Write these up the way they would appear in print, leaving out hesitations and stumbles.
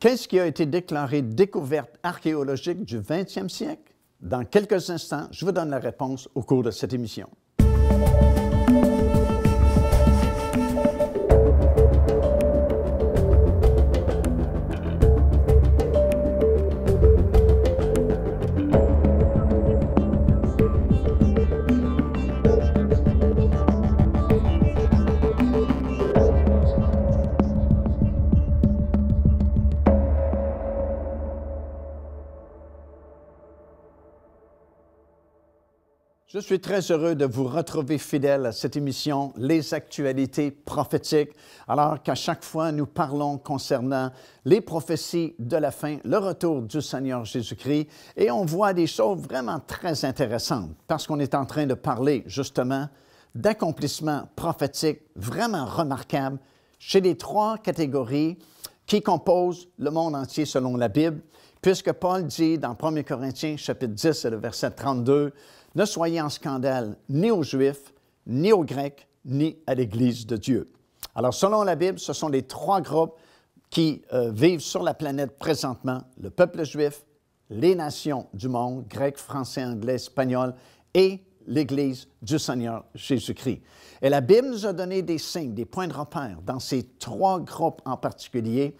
Qu'est-ce qui a été déclaré découverte archéologique du 20e siècle? Dans quelques instants, je vous donne la réponse au cours de cette émission. Je suis très heureux de vous retrouver fidèles à cette émission, Les actualités prophétiques, alors qu'à chaque fois, nous parlons concernant les prophéties de la fin, le retour du Seigneur Jésus-Christ, et on voit des choses vraiment très intéressantes, parce qu'on est en train de parler, justement, d'accomplissements prophétiques vraiment remarquables chez les trois catégories qui composent le monde entier selon la Bible, puisque Paul dit dans 1 Corinthiens, chapitre 10, et le verset 32, « Ne soyez en scandale ni aux Juifs, ni aux Grecs, ni à l'Église de Dieu. » Alors, selon la Bible, ce sont les trois groupes qui vivent sur la planète présentement, le peuple juif, les nations du monde, grec, français, anglais, espagnol, et l'Église du Seigneur Jésus-Christ. Et la Bible nous a donné des signes, des points de repère dans ces trois groupes en particulier.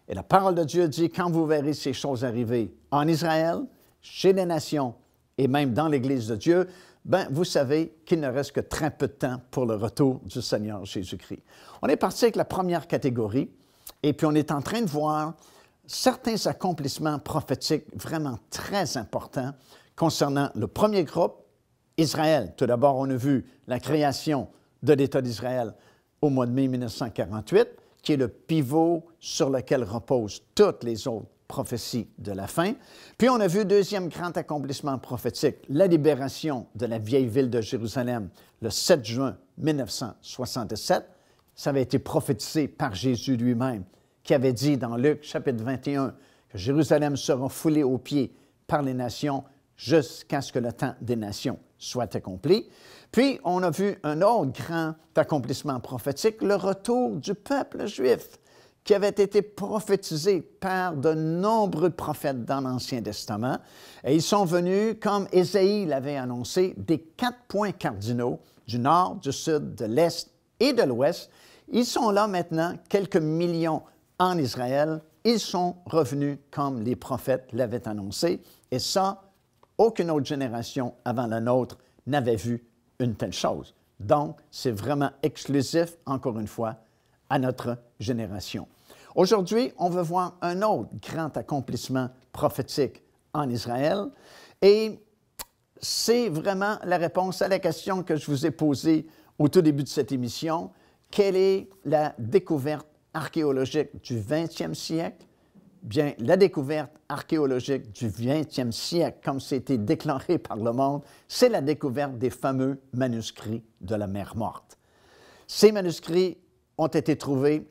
Et la parole de Dieu dit, quand vous verrez ces choses arriver en Israël, chez les nations, et même dans l'Église de Dieu, bien, vous savez qu'il ne reste que très peu de temps pour le retour du Seigneur Jésus-Christ. On est parti avec la première catégorie, et puis on est en train de voir certains accomplissements prophétiques vraiment très importants concernant le premier groupe, Israël. Tout d'abord, on a vu la création de l'État d'Israël au mois de mai 1948, qui est le pivot sur lequel reposent toutes les autres prophéties de la fin. Puis on a vu deuxième grand accomplissement prophétique, la libération de la vieille ville de Jérusalem le 7 juin 1967. Ça avait été prophétisé par Jésus lui-même, qui avait dit dans Luc chapitre 21 que Jérusalem sera foulée aux pieds par les nations jusqu'à ce que le temps des nations soit accompli. Puis on a vu un autre grand accomplissement prophétique, le retour du peuple juif, qui avait été prophétisé par de nombreux prophètes dans l'Ancien Testament. Et ils sont venus, comme Ésaïe l'avait annoncé, des 4 points cardinaux du nord, du sud, de l'est et de l'ouest. Ils sont là maintenant, quelques millions en Israël. Ils sont revenus comme les prophètes l'avaient annoncé. Et ça, aucune autre génération avant la nôtre n'avait vu une telle chose. Donc, c'est vraiment exclusif, encore une fois, à notre génération. Aujourd'hui, on veut voir un autre grand accomplissement prophétique en Israël et c'est vraiment la réponse à la question que je vous ai posée au tout début de cette émission. Quelle est la découverte archéologique du 20e siècle? Bien, la découverte archéologique du 20e siècle, comme c'était déclaré par le monde, c'est la découverte des fameux manuscrits de la mer Morte. Ces manuscrits ont été trouvés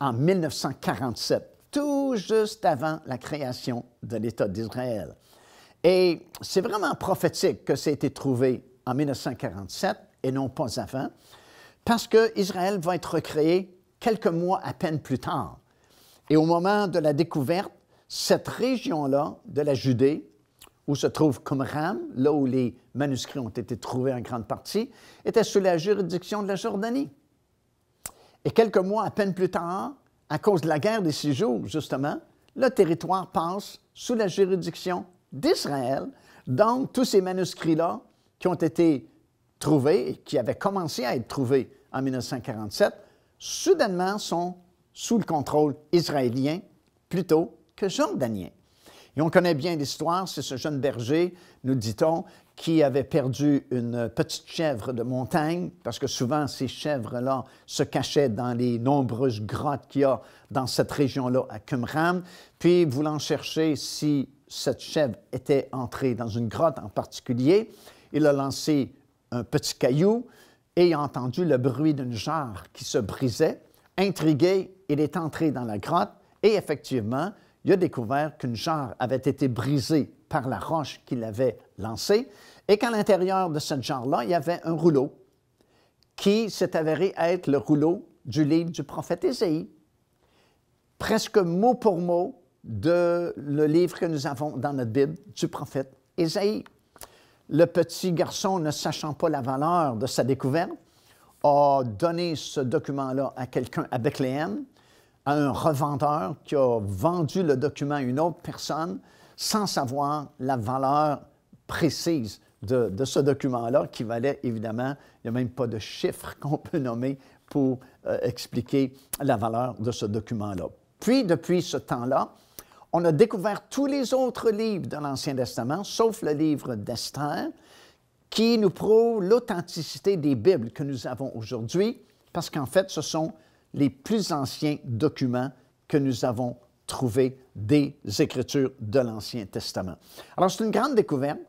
en 1947, tout juste avant la création de l'État d'Israël. Et c'est vraiment prophétique que ça a été trouvé en 1947 et non pas avant, parce qu'Israël va être recréé quelques mois à peine plus tard. Et au moment de la découverte, cette région-là de la Judée, où se trouve Qumran, là où les manuscrits ont été trouvés en grande partie, était sous la juridiction de la Jordanie. Et quelques mois à peine plus tard, à cause de la guerre des 6 jours, justement, le territoire passe sous la juridiction d'Israël. Donc, tous ces manuscrits-là qui ont été trouvés et qui avaient commencé à être trouvés en 1947, soudainement sont sous le contrôle israélien plutôt que jordanien. Et on connaît bien l'histoire, c'est ce jeune berger, nous dit-on, qui avait perdu une petite chèvre de montagne, parce que souvent ces chèvres-là se cachaient dans les nombreuses grottes qu'il y a dans cette région-là à Qumran. Puis, voulant chercher si cette chèvre était entrée dans une grotte en particulier, il a lancé un petit caillou et a entendu le bruit d'une jarre qui se brisait. Intrigué, il est entré dans la grotte et effectivement, il a découvert qu'une jarre avait été brisée par la roche qu'il avait lancée et qu'à l'intérieur de cette jarre-là, il y avait un rouleau qui s'est avéré être le rouleau du livre du prophète Ésaïe. presque mot pour mot de le livre que nous avons dans notre Bible du prophète Ésaïe. Le petit garçon, ne sachant pas la valeur de sa découverte, a donné ce document-là à quelqu'un à Bethléem, à un revendeur qui a vendu le document à une autre personne sans savoir la valeur précise de ce document-là, qui valait évidemment, il n'y a même pas de chiffre qu'on peut nommer pour expliquer la valeur de ce document-là. Puis, depuis ce temps-là, on a découvert tous les autres livres de l'Ancien Testament, sauf le livre d'Esther, qui nous prouve l'authenticité des Bibles que nous avons aujourd'hui, parce qu'en fait, ce sont les plus anciens documents que nous avons trouvés des Écritures de l'Ancien Testament. Alors, c'est une grande découverte,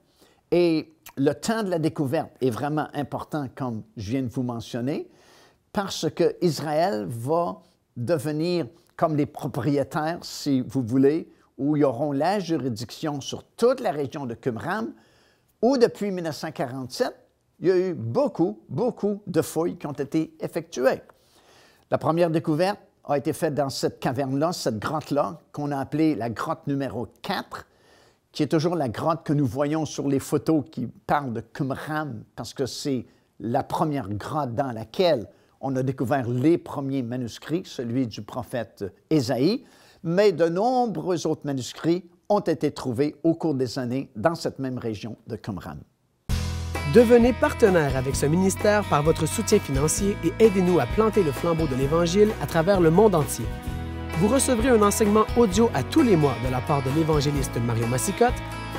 et le temps de la découverte est vraiment important, comme je viens de vous mentionner, parce qu'Israël va devenir comme les propriétaires, si vous voulez, où ils auront la juridiction sur toute la région de Qumran, où depuis 1947, il y a eu beaucoup de fouilles qui ont été effectuées. La première découverte a été faite dans cette caverne-là, cette grotte-là, qu'on a appelée la grotte numéro 4, qui est toujours la grotte que nous voyons sur les photos qui parlent de Qumran, parce que c'est la première grotte dans laquelle on a découvert les premiers manuscrits, celui du prophète Ésaïe, mais de nombreux autres manuscrits ont été trouvés au cours des années dans cette même région de Qumran. Devenez partenaire avec ce ministère par votre soutien financier et aidez-nous à planter le flambeau de l'Évangile à travers le monde entier. Vous recevrez un enseignement audio à tous les mois de la part de l'évangéliste Mario Massicotte,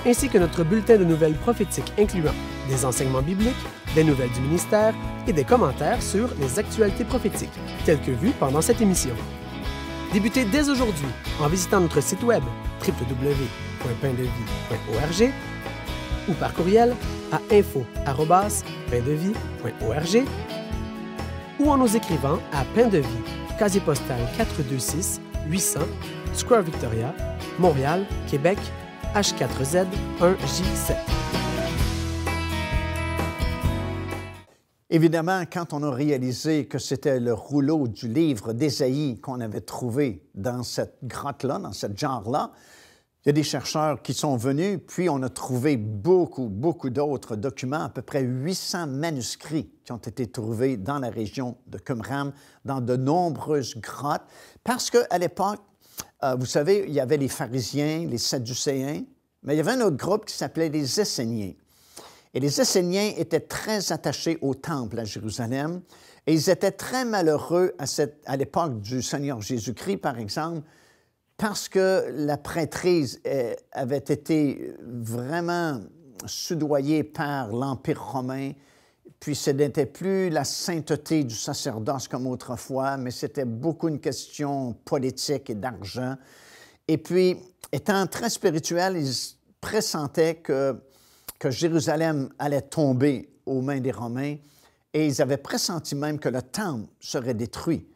ainsi que notre bulletin de nouvelles prophétiques incluant des enseignements bibliques, des nouvelles du ministère et des commentaires sur les actualités prophétiques, telles que vues pendant cette émission. Débutez dès aujourd'hui en visitant notre site web www.paindevie.org ou par courriel à info@paindevie.org ou en nous écrivant à Pain de Vie, casier postal 426 800, Square Victoria, Montréal, Québec, H4Z 1J7. Évidemment, quand on a réalisé que c'était le rouleau du livre d'Ésaïe qu'on avait trouvé dans cette grotte-là, dans cette jarre-là, il y a des chercheurs qui sont venus, puis on a trouvé beaucoup d'autres documents, à peu près 800 manuscrits qui ont été trouvés dans la région de Qumran, dans de nombreuses grottes, parce qu'à l'époque, vous savez, il y avait les pharisiens, les sadducéens, mais il y avait un autre groupe qui s'appelait les Esséniens. Et les Esséniens étaient très attachés au temple à Jérusalem, et ils étaient très malheureux à l'époque du Seigneur Jésus-Christ, par exemple, parce que la prêtrise avait été vraiment soudoyée par l'Empire romain, puis ce n'était plus la sainteté du sacerdoce comme autrefois, mais c'était beaucoup une question politique et d'argent. Et puis, étant très spirituels, ils pressentaient que Jérusalem allait tomber aux mains des Romains, et ils avaient pressenti même que le temple serait détruit.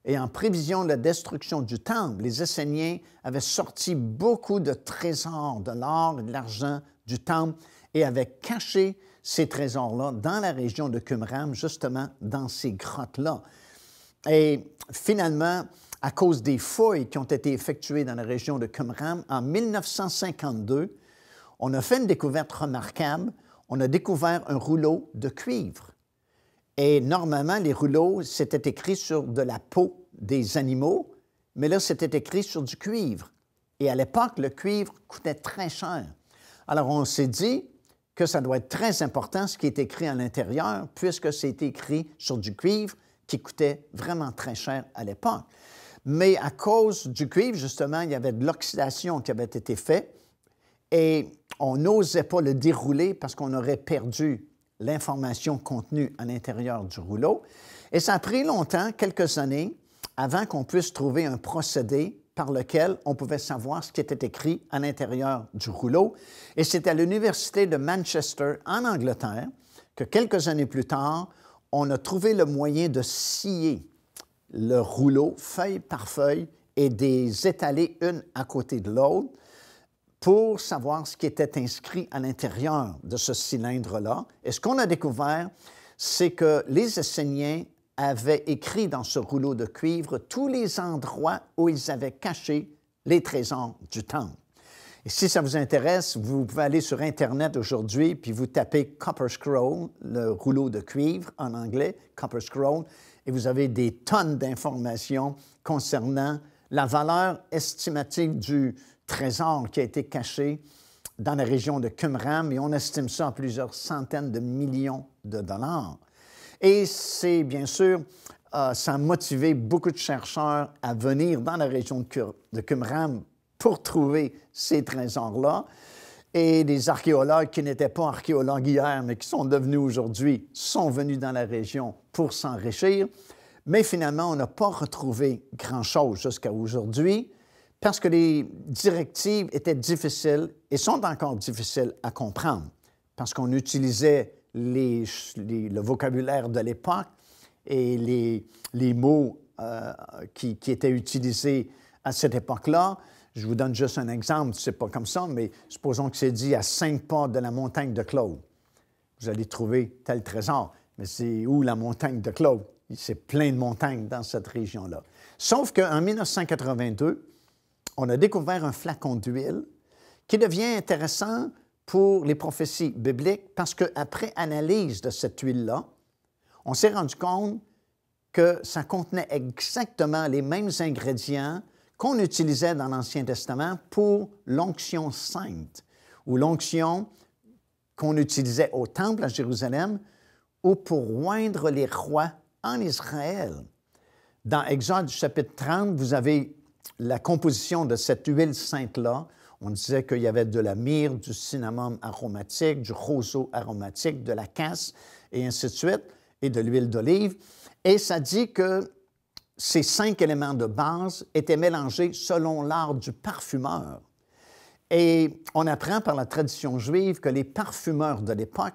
Et en prévision de la destruction du temple, les Esséniens avaient sorti beaucoup de trésors, de l'or et de l'argent du temple, et avaient caché ces trésors-là dans la région de Qumran, justement dans ces grottes-là. Et finalement, à cause des fouilles qui ont été effectuées dans la région de Qumran, en 1952, on a fait une découverte remarquable. On a découvert un rouleau de cuivre. Et normalement, les rouleaux, c'était écrit sur de la peau des animaux, mais là, c'était écrit sur du cuivre. Et à l'époque, le cuivre coûtait très cher. Alors, on s'est dit que ça doit être très important ce qui est écrit à l'intérieur, puisque c'est écrit sur du cuivre qui coûtait vraiment très cher à l'époque. Mais à cause du cuivre, justement, il y avait de l'oxydation qui avait été faite et on n'osait pas le dérouler parce qu'on aurait perdu l'information contenue à l'intérieur du rouleau. Et ça a pris longtemps, quelques années, avant qu'on puisse trouver un procédé par lequel on pouvait savoir ce qui était écrit à l'intérieur du rouleau. Et c'est à l'Université de Manchester, en Angleterre, que quelques années plus tard, on a trouvé le moyen de scier le rouleau, feuille par feuille, et des étaler une à côté de l'autre pour savoir ce qui était inscrit à l'intérieur de ce cylindre-là. Et ce qu'on a découvert, c'est que les Esséniens avaient écrit dans ce rouleau de cuivre tous les endroits où ils avaient caché les trésors du temple. Et si ça vous intéresse, vous pouvez aller sur Internet aujourd'hui, puis vous tapez Copper Scroll, le rouleau de cuivre en anglais, Copper Scroll, et vous avez des tonnes d'informations concernant la valeur estimative du trésor qui a été caché dans la région de Qumran, et on estime ça à plusieurs centaines de millions de dollars. Et c'est bien sûr, ça a motivé beaucoup de chercheurs à venir dans la région de Qumran pour trouver ces trésors-là. Et des archéologues qui n'étaient pas archéologues hier, mais qui sont devenus aujourd'hui, sont venus dans la région pour s'enrichir. Mais finalement, on n'a pas retrouvé grand-chose jusqu'à aujourd'hui parce que les directives étaient difficiles et sont encore difficiles à comprendre parce qu'on utilisait le vocabulaire de l'époque et les mots qui étaient utilisés à cette époque-là. Je vous donne juste un exemple, c'est pas comme ça, mais supposons que c'est dit à 5 pas de la montagne de Claude. Vous allez trouver tel trésor. Mais c'est où la montagne de Claude? C'est plein de montagnes dans cette région-là. Sauf qu'en 1982, on a découvert un flacon d'huile qui devient intéressant pour les prophéties bibliques parce qu'après analyse de cette huile-là, on s'est rendu compte que ça contenait exactement les mêmes ingrédients qu'on utilisait dans l'Ancien Testament pour l'onction sainte, ou l'onction qu'on utilisait au Temple à Jérusalem, ou pour oindre les rois en Israël. Dans Exode chapitre 30, vous avez la composition de cette huile sainte-là. On disait qu'il y avait de la myrrhe, du cinnamome aromatique, du roseau aromatique, de la casse, et ainsi de suite, et de l'huile d'olive. Et ça dit que ces 5 éléments de base étaient mélangés selon l'art du parfumeur. Et on apprend par la tradition juive que les parfumeurs de l'époque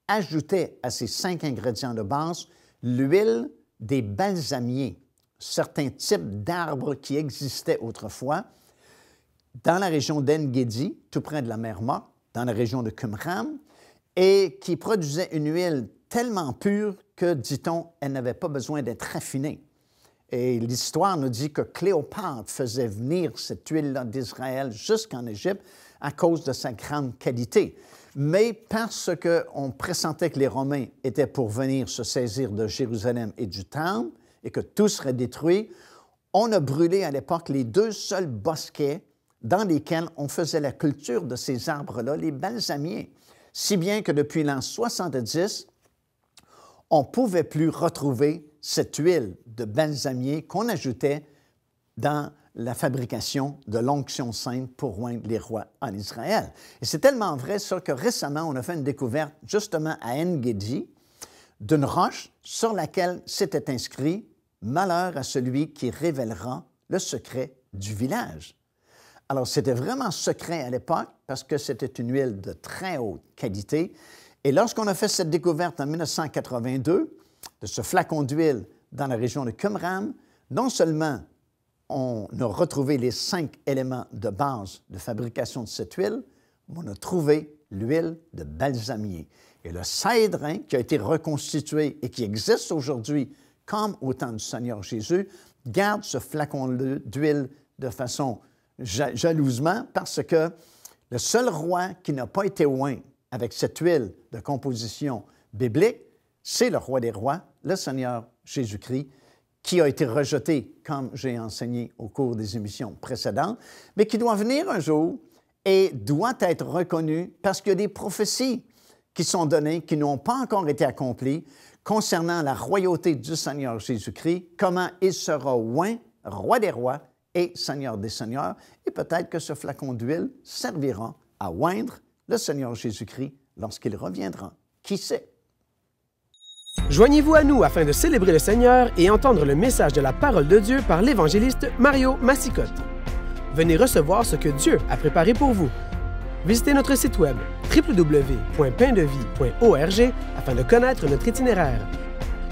ajoutaient à ces 5 ingrédients de base l'huile des balsamiers, certains types d'arbres qui existaient autrefois dans la région d'En-Gedi, tout près de la mer Morte, dans la région de Qumran, et qui produisaient une huile tellement pure que, dit-on, elle n'avait pas besoin d'être raffinée. Et l'histoire nous dit que Cléopâtre faisait venir cette huile-là d'Israël jusqu'en Égypte à cause de sa grande qualité. Mais parce qu'on pressentait que les Romains étaient pour venir se saisir de Jérusalem et du Temple et que tout serait détruit, on a brûlé à l'époque les 2 seuls bosquets dans lesquels on faisait la culture de ces arbres-là, les balsamiers. Si bien que depuis l'an 70, on ne pouvait plus retrouver cette huile de balsamier qu'on ajoutait dans la fabrication de l'onction sainte pour oindre les rois en Israël. Et c'est tellement vrai, ça, que récemment, on a fait une découverte justement à En-Gedi d'une roche sur laquelle s'était inscrit « Malheur à celui qui révélera le secret du village ». Alors, c'était vraiment secret à l'époque parce que c'était une huile de très haute qualité. Et lorsqu'on a fait cette découverte en 1982 de ce flacon d'huile dans la région de Qumran, non seulement on a retrouvé les 5 éléments de base de fabrication de cette huile, mais on a trouvé l'huile de balsamier. Et le cèdre qui a été reconstitué et qui existe aujourd'hui comme au temps du Seigneur Jésus, garde ce flacon d'huile de façon jalousement parce que le seul roi qui n'a pas été oint avec cette huile de composition biblique, c'est le roi des rois, le Seigneur Jésus-Christ, qui a été rejeté, comme j'ai enseigné au cours des émissions précédentes, mais qui doit venir un jour et doit être reconnu parce qu'il y a des prophéties qui sont données, qui n'ont pas encore été accomplies, concernant la royauté du Seigneur Jésus-Christ, comment il sera oint, roi des rois et Seigneur des seigneurs, et peut-être que ce flacon d'huile servira à oindre le Seigneur Jésus-Christ lorsqu'il reviendra. Qui sait? Joignez-vous à nous afin de célébrer le Seigneur et entendre le message de la parole de Dieu par l'évangéliste Mario Massicotte. Venez recevoir ce que Dieu a préparé pour vous. Visitez notre site web www.paindevie.org afin de connaître notre itinéraire.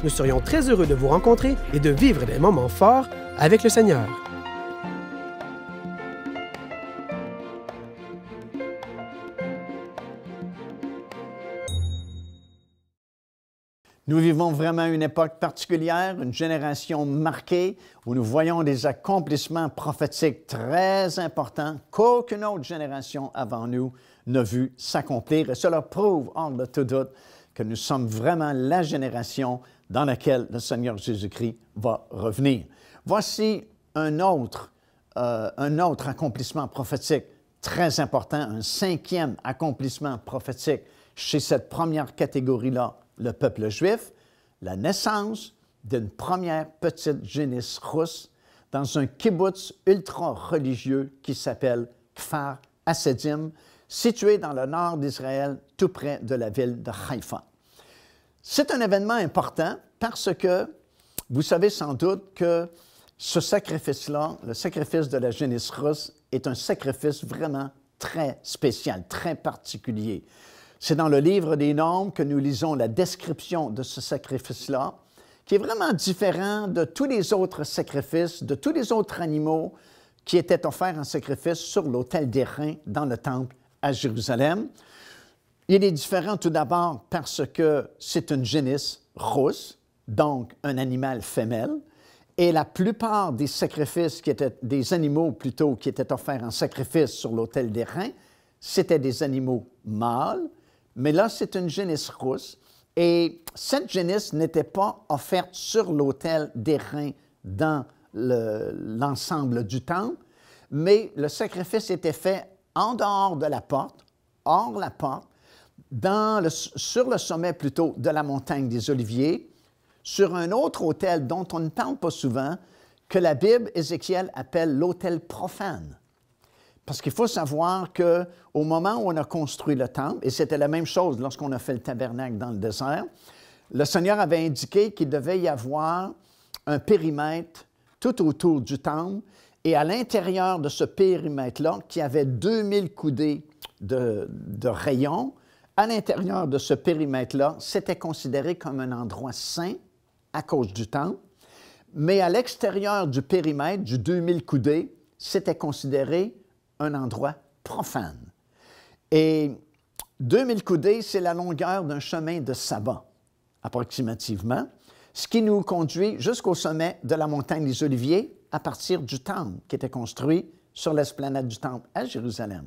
Nous serions très heureux de vous rencontrer et de vivre des moments forts avec le Seigneur. Nous vivons vraiment une époque particulière, une génération marquée où nous voyons des accomplissements prophétiques très importants qu'aucune autre génération avant nous n'a vu s'accomplir. Et cela prouve, hors de tout doute, que nous sommes vraiment la génération dans laquelle le Seigneur Jésus-Christ va revenir. Voici un autre accomplissement prophétique très important, un 5e accomplissement prophétique chez cette première catégorie-là, le peuple juif, la naissance d'une première petite génisse rousse dans un kibbutz ultra-religieux qui s'appelle Kfar Hasedim, situé dans le nord d'Israël, tout près de la ville de Haïfa. C'est un événement important parce que vous savez sans doute que ce sacrifice-là, le sacrifice de la génisse rousse, est un sacrifice vraiment très spécial, très particulier. C'est dans le livre des Nombres que nous lisons la description de ce sacrifice-là, qui est vraiment différent de tous les autres sacrifices, de tous les autres animaux qui étaient offerts en sacrifice sur l'autel d'airain dans le temple à Jérusalem. Il est différent tout d'abord parce que c'est une génisse rousse, donc un animal femelle, et la plupart des sacrifices qui étaient des animaux plutôt qui étaient offerts en sacrifice sur l'autel d'airain, c'était des animaux mâles, mais là c'est une génisse rousse et cette génisse n'était pas offerte sur l'autel d'airain dans l'ensemble du temple, mais le sacrifice était fait en dehors de la porte, hors la porte, sur le sommet plutôt de la montagne des Oliviers, sur un autre autel dont on ne parle pas souvent, que la Bible, Ézéchiel, appelle l'autel profane. Parce qu'il faut savoir qu'au moment où on a construit le temple, et c'était la même chose lorsqu'on a fait le tabernacle dans le désert, le Seigneur avait indiqué qu'il devait y avoir un périmètre tout autour du temple, et à l'intérieur de ce périmètre-là, qui avait 2000 coudées de rayon, à l'intérieur de ce périmètre-là, c'était considéré comme un endroit saint à cause du temple, mais à l'extérieur du périmètre, du 2000 coudées, c'était considéré un endroit profane. Et 2000 coudées, c'est la longueur d'un chemin de sabbat, approximativement, ce qui nous conduit jusqu'au sommet de la montagne des Oliviers à partir du temple qui était construit sur l'esplanade du temple à Jérusalem.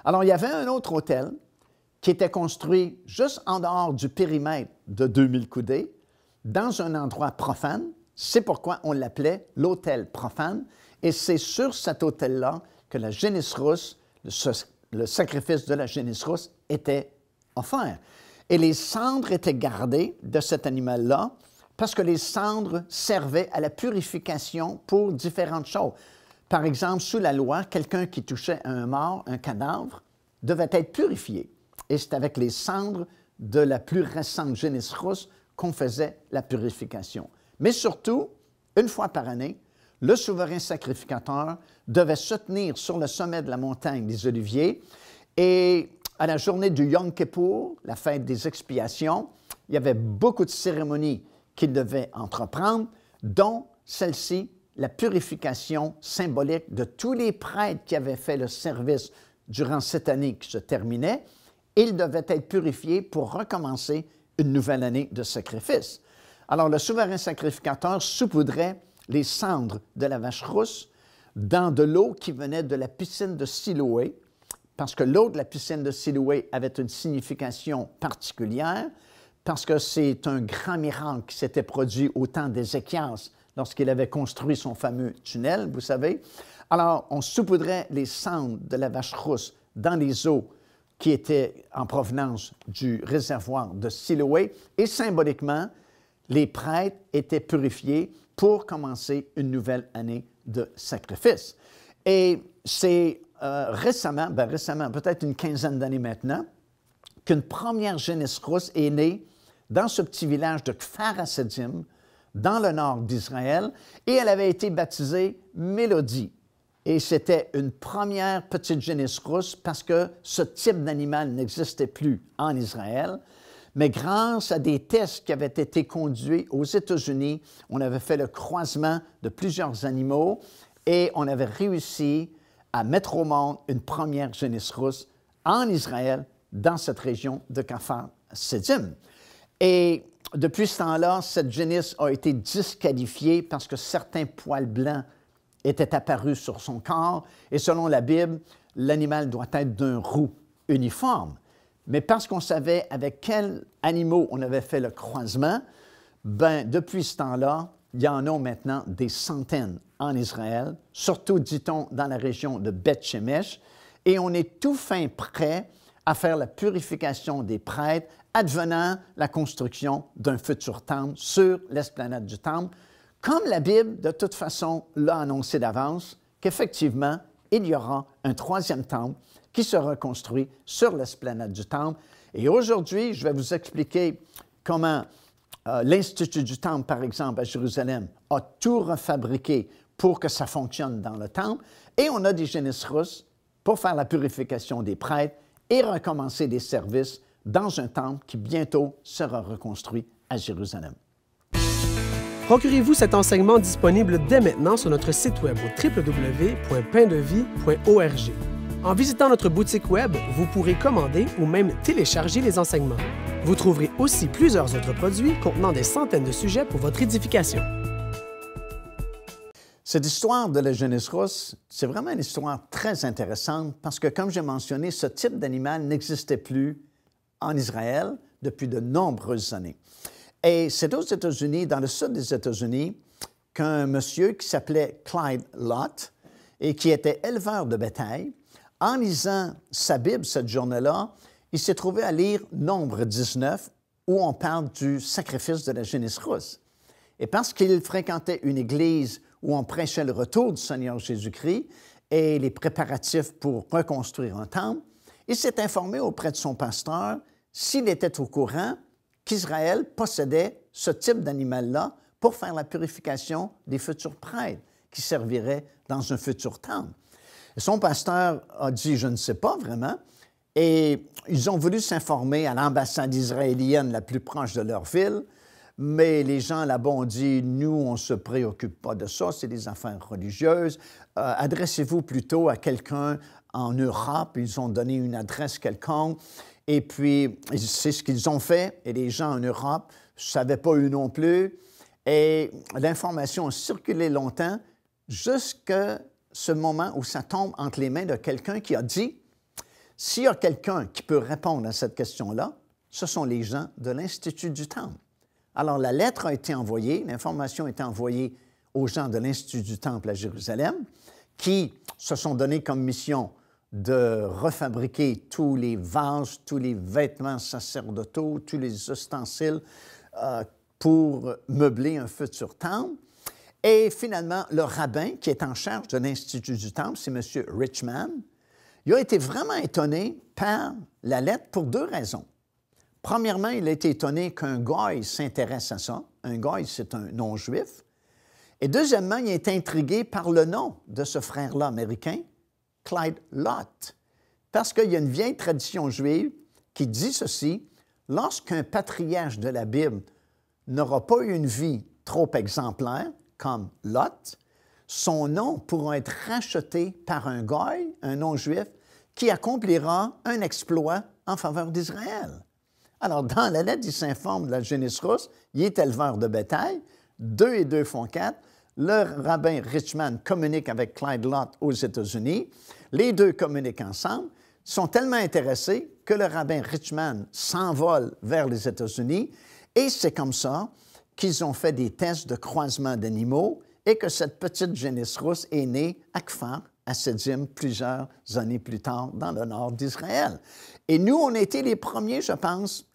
Alors, il y avait un autre autel qui était construit juste en dehors du périmètre de 2000 coudées, dans un endroit profane. C'est pourquoi on l'appelait l'autel profane. Et c'est sur cet autel-là que la génisse rousse, le sacrifice de la génisse rousse, était offert. Et les cendres étaient gardées de cet animal-là parce que les cendres servaient à la purification pour différentes choses. Par exemple, sous la loi, quelqu'un qui touchait un mort, un cadavre, devait être purifié. Et c'est avec les cendres de la plus récente génisse rousse qu'on faisait la purification. Mais surtout, une fois par année, le souverain sacrificateur devait se tenir sur le sommet de la montagne des Oliviers et à la journée du Yom Kippour, la fête des expiations, il y avait beaucoup de cérémonies qu'il devait entreprendre, dont celle-ci, la purification symbolique de tous les prêtres qui avaient fait le service durant cette année qui se terminait. Ils devaient être purifiés pour recommencer une nouvelle année de sacrifice. Alors, le souverain sacrificateur saupoudrait les cendres de la vache rousse dans de l'eau qui venait de la piscine de Siloé, parce que l'eau de la piscine de Siloé avait une signification particulière, parce que c'est un grand miracle qui s'était produit au temps d'Ézéchias lorsqu'il avait construit son fameux tunnel, vous savez. Alors, on saupoudrait les cendres de la vache rousse dans les eaux qui étaient en provenance du réservoir de Siloé, et symboliquement, les prêtres étaient purifiés pour commencer une nouvelle année de sacrifice. Et c'est récemment, peut-être une quinzaine d'années maintenant, qu'une première génisse rousse est née dans ce petit village de Kfar Hasedim, dans le nord d'Israël, et elle avait été baptisée Mélodie. Et c'était une première petite génisse rousse parce que ce type d'animal n'existait plus en Israël. Mais grâce à des tests qui avaient été conduits aux États-Unis, on avait fait le croisement de plusieurs animaux et on avait réussi à mettre au monde une première génisse rousse en Israël, dans cette région de Kfar Hasedim. Et depuis ce temps-là, cette génisse a été disqualifiée parce que certains poils blancs étaient apparus sur son corps. Et selon la Bible, l'animal doit être d'un roux uniforme. Mais parce qu'on savait avec quels animaux on avait fait le croisement, ben, depuis ce temps-là, il y en a maintenant des centaines en Israël, surtout, dit-on, dans la région de Beth-Shemesh, et on est tout fin prêt à faire la purification des prêtres, advenant la construction d'un futur temple sur l'esplanade du temple, comme la Bible, de toute façon, l'a annoncé d'avance, qu'effectivement, il y aura un troisième temple qui sera construit sur l'esplanade du temple. Et aujourd'hui, je vais vous expliquer comment l'Institut du temple, par exemple, à Jérusalem, a tout refabriqué pour que ça fonctionne dans le temple. Et on a des génisses rousses pour faire la purification des prêtres et recommencer des services dans un temple qui bientôt sera reconstruit à Jérusalem. Procurez-vous cet enseignement disponible dès maintenant sur notre site web au www.paindevie.org. En visitant notre boutique web, vous pourrez commander ou même télécharger les enseignements. Vous trouverez aussi plusieurs autres produits contenant des centaines de sujets pour votre édification. Cette histoire de la génisse rousse, c'est vraiment une histoire très intéressante parce que, comme j'ai mentionné, ce type d'animal n'existait plus en Israël depuis de nombreuses années. Et c'est aux États-Unis, dans le sud des États-Unis, qu'un monsieur qui s'appelait Clyde Lott et qui était éleveur de bétail, en lisant sa Bible cette journée-là, il s'est trouvé à lire Nombre 19, où on parle du sacrifice de la génisse rousse. Et parce qu'il fréquentait une église où on prêchait le retour du Seigneur Jésus-Christ et les préparatifs pour reconstruire un temple, il s'est informé auprès de son pasteur s'il était au courant qu'Israël possédait ce type d'animal-là pour faire la purification des futurs prêtres qui serviraient dans un futur temple. Et son pasteur a dit « Je ne sais pas vraiment ». Et ils ont voulu s'informer à l'ambassade israélienne la plus proche de leur ville, mais les gens là-bas ont dit « Nous, on ne se préoccupe pas de ça, c'est des affaires religieuses. Adressez-vous plutôt à quelqu'un en Europe. » Ils ont donné une adresse quelconque. Et puis, c'est ce qu'ils ont fait. Et les gens en Europe ne savaient pas eux non plus. Et l'information a circulé longtemps jusqu'à ce moment où ça tombe entre les mains de quelqu'un qui a dit « S'il y a quelqu'un qui peut répondre à cette question-là, ce sont les gens de l'Institut du Temple. » Alors, la lettre a été envoyée, l'information a été envoyée aux gens de l'Institut du Temple à Jérusalem, qui se sont donnés comme mission de refabriquer tous les vases, tous les vêtements sacerdotaux, tous les ustensiles pour meubler un futur temple. Et finalement, le rabbin qui est en charge de l'Institut du Temple, c'est M. Richman, il a été vraiment étonné par la lettre pour deux raisons. Premièrement, il a été étonné qu'un goy s'intéresse à ça. Un goy, c'est un non-juif. Et deuxièmement, il est intrigué par le nom de ce frère-là américain, Clyde Lott, parce qu'il y a une vieille tradition juive qui dit ceci: lorsqu'un patriarche de la Bible n'aura pas eu une vie trop exemplaire, comme Lot, son nom pourra être racheté par un goy, un non-juif, qui accomplira un exploit en faveur d'Israël. Alors, dans la lettre, il s'informe de la génisse rousse, il est éleveur de bétail, 2 et 2 font 4. Le rabbin Richman communique avec Clyde Lott aux États-Unis. Les deux communiquent ensemble, sont tellement intéressés que le rabbin Richman s'envole vers les États-Unis et c'est comme ça qu'ils ont fait des tests de croisement d'animaux et que cette petite génisse rousse est née à Kfar, à Sedim, plusieurs années plus tard, dans le nord d'Israël. Et nous, on a été les premiers, je pense,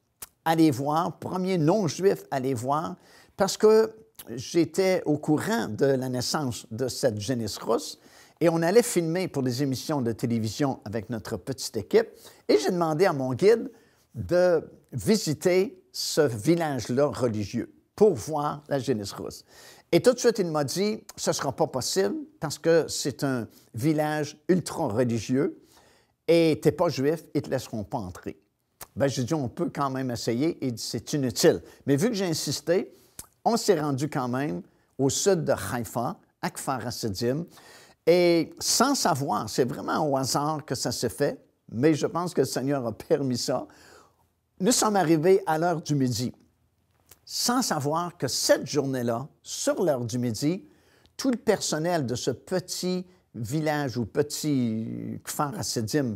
à les voir, premiers non-juifs à les voir, parce que j'étais au courant de la naissance de cette génisse rousse et on allait filmer pour des émissions de télévision avec notre petite équipe et j'ai demandé à mon guide de visiter ce village-là religieux pour voir la génisse rousse. Et tout de suite, il m'a dit « ce ne sera pas possible parce que c'est un village ultra-religieux et tu n'es pas juif, ils ne te laisseront pas entrer. » Bien, j'ai dit « on peut quand même essayer » et c'est inutile. Mais vu que j'ai insisté, on s'est rendu quand même au sud de Haïfa, à Kfar Hasedim, et sans savoir, c'est vraiment au hasard que ça s'est fait, mais je pense que le Seigneur a permis ça. Nous sommes arrivés à l'heure du midi. sans savoir que cette journée-là, sur l'heure du midi, tout le personnel de ce petit village ou petit kfar hasidim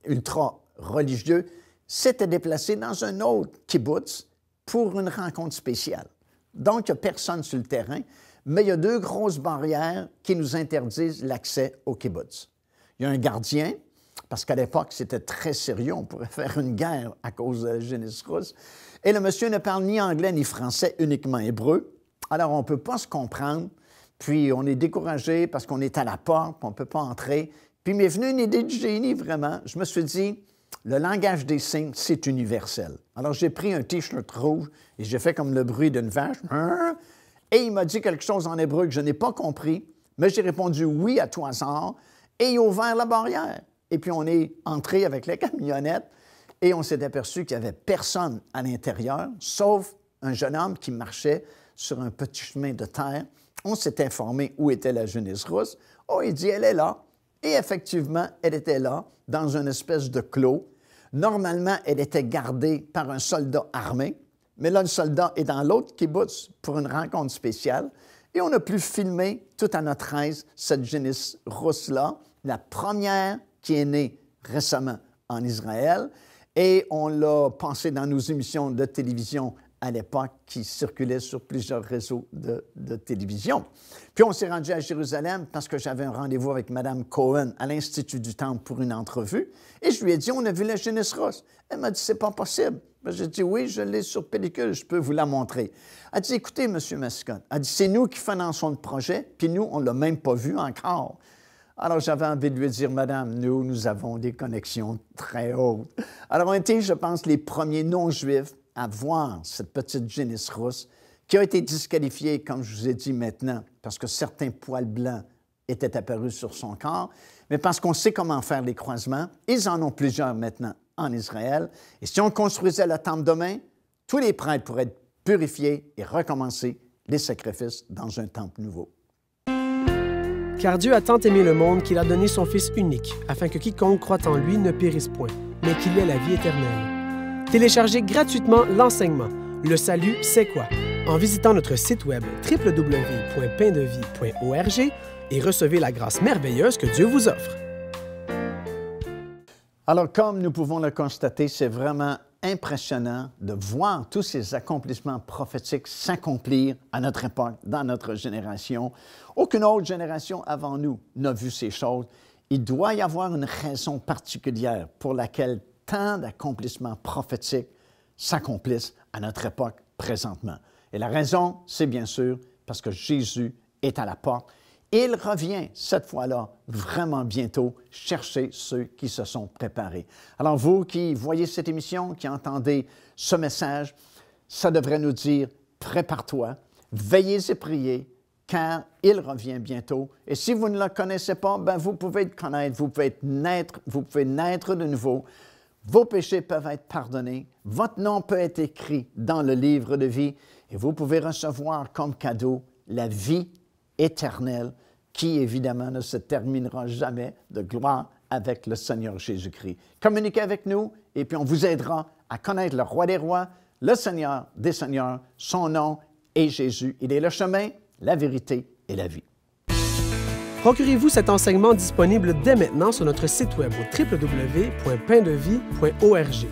ultra-religieux s'était déplacé dans un autre kibbutz pour une rencontre spéciale. Donc, il n'y a personne sur le terrain, mais il y a 2 grosses barrières qui nous interdisent l'accès au kibbutz. Il y a un gardien, parce qu'à l'époque, c'était très sérieux, on pourrait faire une guerre à cause de la jeunesse russe, et le monsieur ne parle ni anglais ni français, uniquement hébreu. Alors, on ne peut pas se comprendre, puis on est découragé parce qu'on est à la porte, on ne peut pas entrer. Puis m'est venue une idée de génie, vraiment. Je me suis dit, le langage des signes, c'est universel. Alors, j'ai pris un T-shirt rouge et j'ai fait comme le bruit d'une vache. Et il m'a dit quelque chose en hébreu que je n'ai pas compris, mais j'ai répondu oui à tout hasard et il a ouvert la barrière. Et puis, on est entré avec la camionnette et on s'est aperçu qu'il n'y avait personne à l'intérieur, sauf un jeune homme qui marchait sur un petit chemin de terre. On s'est informé où était la jeunesse russe. Oh, il dit, elle est là. Et effectivement, elle était là, dans une espèce de clos. Normalement, elle était gardée par un soldat armé, mais là, le soldat est dans l'autre kibbutz pour une rencontre spéciale. Et on a pu filmer tout à notre aise cette jeunesse russe-là, la première qui est née récemment en Israël. Et on l'a passé dans nos émissions de télévision à l'époque qui circulaient sur plusieurs réseaux de télévision. Puis on s'est rendu à Jérusalem parce que j'avais un rendez-vous avec Mme Cohen à l'Institut du Temple pour une entrevue. Et je lui ai dit, on a vu la jeunesse russe. Elle m'a dit, c'est pas possible. J'ai dit, oui, je l'ai sur pellicule, je peux vous la montrer. Elle dit, écoutez, M. Mascotte, elle dit, c'est nous qui finançons le projet, puis nous, on ne l'a même pas vu encore. Alors, j'avais envie de lui dire, Madame, nous avons des connexions très hautes. Alors, on était, je pense, les premiers non-juifs à voir cette petite jeunesse russe qui a été disqualifiée, comme je vous ai dit maintenant, parce que certains poils blancs étaient apparus sur son corps, mais parce qu'on sait comment faire les croisements. Ils en ont plusieurs maintenant en Israël. Et si on construisait le temple demain, tous les prêtres pourraient être purifiés et recommencer les sacrifices dans un temple nouveau. Car Dieu a tant aimé le monde qu'il a donné son Fils unique, afin que quiconque croit en lui ne périsse point, mais qu'il ait la vie éternelle. Téléchargez gratuitement l'enseignement « Le salut, c'est quoi ?» en visitant notre site web www.paindevie.org et recevez la grâce merveilleuse que Dieu vous offre. Alors, comme nous pouvons le constater, c'est vraiment impressionnant de voir tous ces accomplissements prophétiques s'accomplir à notre époque, dans notre génération. Aucune autre génération avant nous n'a vu ces choses. Il doit y avoir une raison particulière pour laquelle tant d'accomplissements prophétiques s'accomplissent à notre époque présentement. Et la raison, c'est bien sûr parce que Jésus est à la porte. Et il revient, cette fois-là, vraiment bientôt, chercher ceux qui se sont préparés. Alors, vous qui voyez cette émission, qui entendez ce message, ça devrait nous dire, prépare-toi, veillez et priez, car il revient bientôt. Et si vous ne le connaissez pas, bien, vous pouvez le connaître, vous pouvez naître de nouveau. Vos péchés peuvent être pardonnés, votre nom peut être écrit dans le livre de vie et vous pouvez recevoir comme cadeau la vie éternelle qui, évidemment, ne se terminera jamais de gloire avec le Seigneur Jésus-Christ. Communiquez avec nous et puis on vous aidera à connaître le Roi des rois, le Seigneur des seigneurs. Son nom est Jésus. Il est le chemin, la vérité et la vie. Procurez-vous cet enseignement disponible dès maintenant sur notre site web au www.paindevie.org.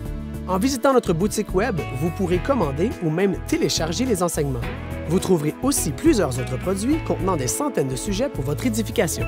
En visitant notre boutique web, vous pourrez commander ou même télécharger les enseignements. Vous trouverez aussi plusieurs autres produits contenant des centaines de sujets pour votre édification.